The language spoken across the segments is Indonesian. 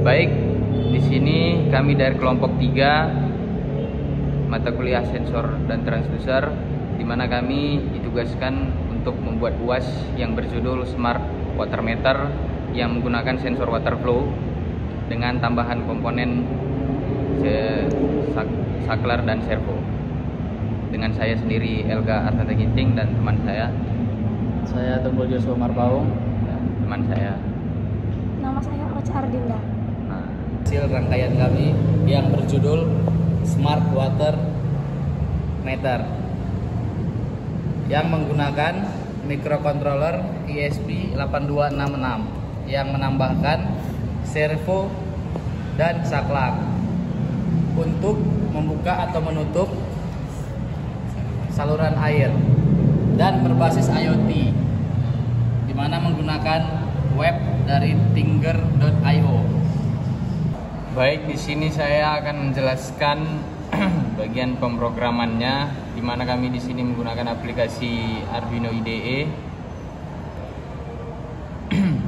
Baik, di sini kami dari kelompok 3 mata kuliah sensor dan transducer, di mana kami ditugaskan untuk membuat UAS yang berjudul Smart Water Meter yang menggunakan sensor water flow dengan tambahan komponen saklar dan servo. Dengan saya sendiri Elga Artata Ginting dan teman saya Tunggul Joshua Marbaung, teman saya. Nama saya Ocha Ardinda. Hasil rangkaian kami yang berjudul Smart Water Meter yang menggunakan microcontroller ESP8266 yang menambahkan servo dan saklar untuk membuka atau menutup saluran air dan berbasis IoT, di mana menggunakan web dari Tinger.io. Baik, di sini saya akan menjelaskan bagian pemrogramannya, di mana kami di sini menggunakan aplikasi Arduino IDE.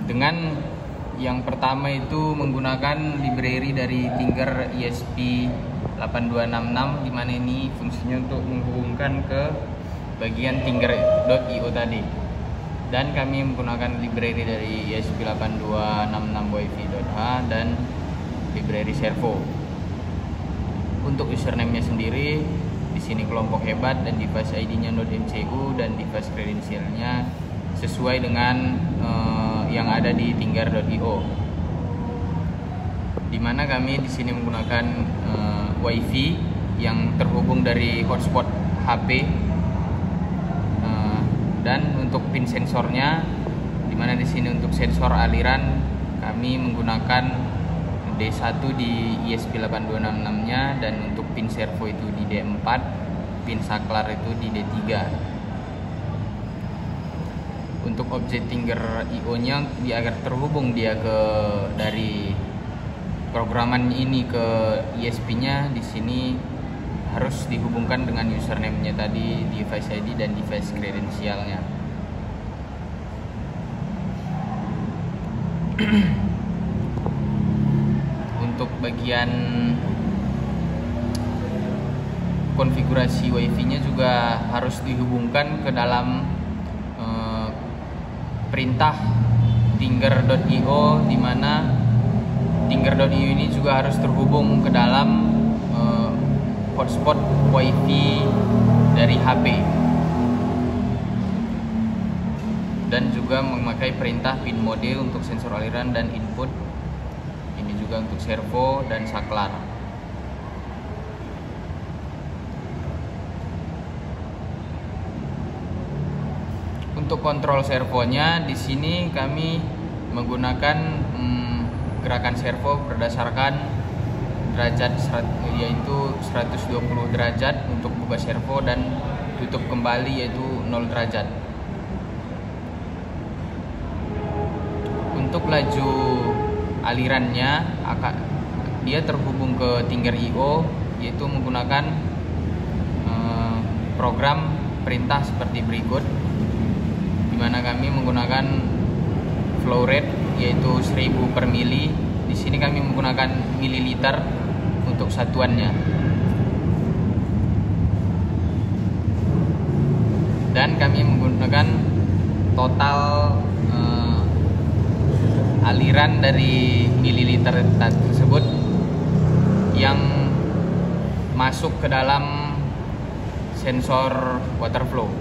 Dengan yang pertama itu menggunakan library dari Tinger ESP8266, di mana ini fungsinya untuk menghubungkan ke bagian Tinger.io tadi. Dan kami menggunakan library dari ESP8266wifi.h dan library servo. Untuk username-nya sendiri di sini kelompok hebat dan device ID-nya .mcu dan device credential-nya sesuai dengan yang ada di Tinger.io. Di mana kami di sini menggunakan WiFi yang terhubung dari hotspot HP, dan untuk pin sensornya, di mana di sini untuk sensor aliran kami menggunakan D1 di ESP8266-nya, dan untuk pin servo itu di D4, pin saklar itu di D3. Untuk objek Tinger.io-nya agar terhubung dia ke dari programan ini ke ESP-nya, di sini harus dihubungkan dengan username-nya tadi, device ID dan device credential-nya. Untuk bagian konfigurasi WiFi-nya juga harus dihubungkan ke dalam perintah Tinger.io, di mana Tinger.io ini juga harus terhubung ke dalam hotspot WiFi dari HP, dan juga memakai perintah pin mode untuk sensor aliran dan input. Ini juga untuk servo dan saklar. Untuk kontrol servonya, di sini kami menggunakan gerakan servo berdasarkan derajat, yaitu 120 derajat untuk buka servo dan tutup kembali yaitu 0 derajat. Untuk laju alirannya, dia terhubung ke Tinger.io, yaitu menggunakan program perintah seperti berikut, di mana kami menggunakan flow rate yaitu 1000 per mili. Di sini kami menggunakan mililiter untuk satuannya, dan kami menggunakan total aliran dari mililiter tersebut yang masuk ke dalam sensor water flow.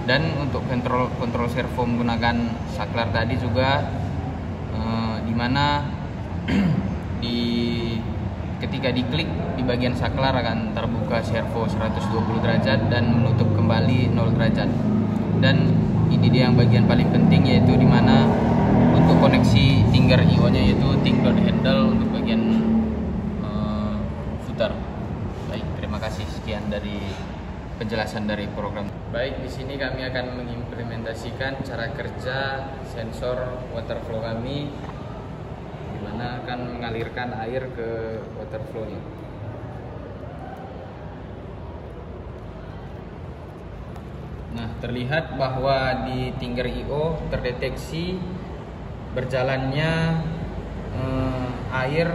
Dan untuk kontrol servo menggunakan saklar tadi juga, di mana ketika diklik di bagian saklar akan terbuka servo 120 derajat dan menutup kembali 0 derajat. Dan ini dia yang bagian paling penting, yaitu di mana untuk koneksi Tinger.io-nya yaitu ting.handle untuk bagian footer. Baik, terima kasih, sekian dari penjelasan dari program. Baik, di sini kami akan mengimplementasikan cara kerja sensor water flow kami, di mana akan mengalirkan air ke water flow-nya. Nah, terlihat bahwa di Tinger.io terdeteksi berjalannya air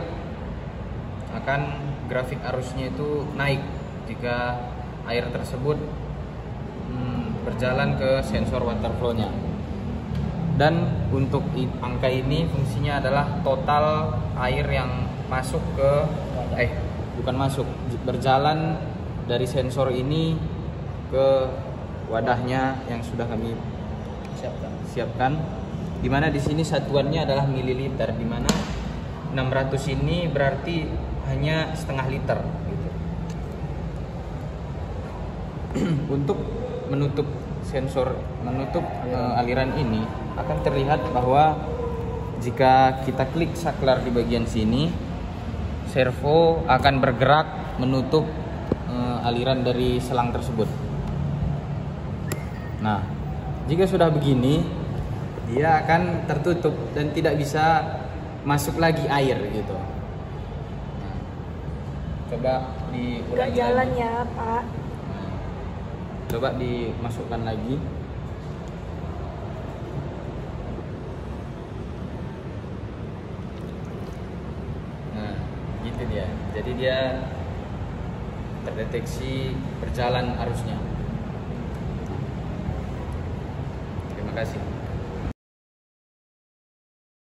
akan grafik arusnya itu naik jika air tersebut berjalan ke sensor water flow-nya. Dan untuk angka ini fungsinya adalah total air yang masuk ke berjalan dari sensor ini ke wadahnya yang sudah kami siapkan. Dimana di sini satuannya adalah mililiter, dimana 600 ini berarti hanya setengah liter gitu. Untuk menutup aliran ini akan terlihat bahwa jika kita klik saklar di bagian sini, servo akan bergerak menutup aliran dari selang tersebut. Nah, jika sudah begini, dia akan tertutup dan tidak bisa masuk lagi air gitu. Nah, coba diulangi. Nggak jalan lagi. ya Pak. Nah, coba dimasukkan lagi. Nah, gitu dia. Jadi dia terdeteksi berjalan arusnya. Terima kasih.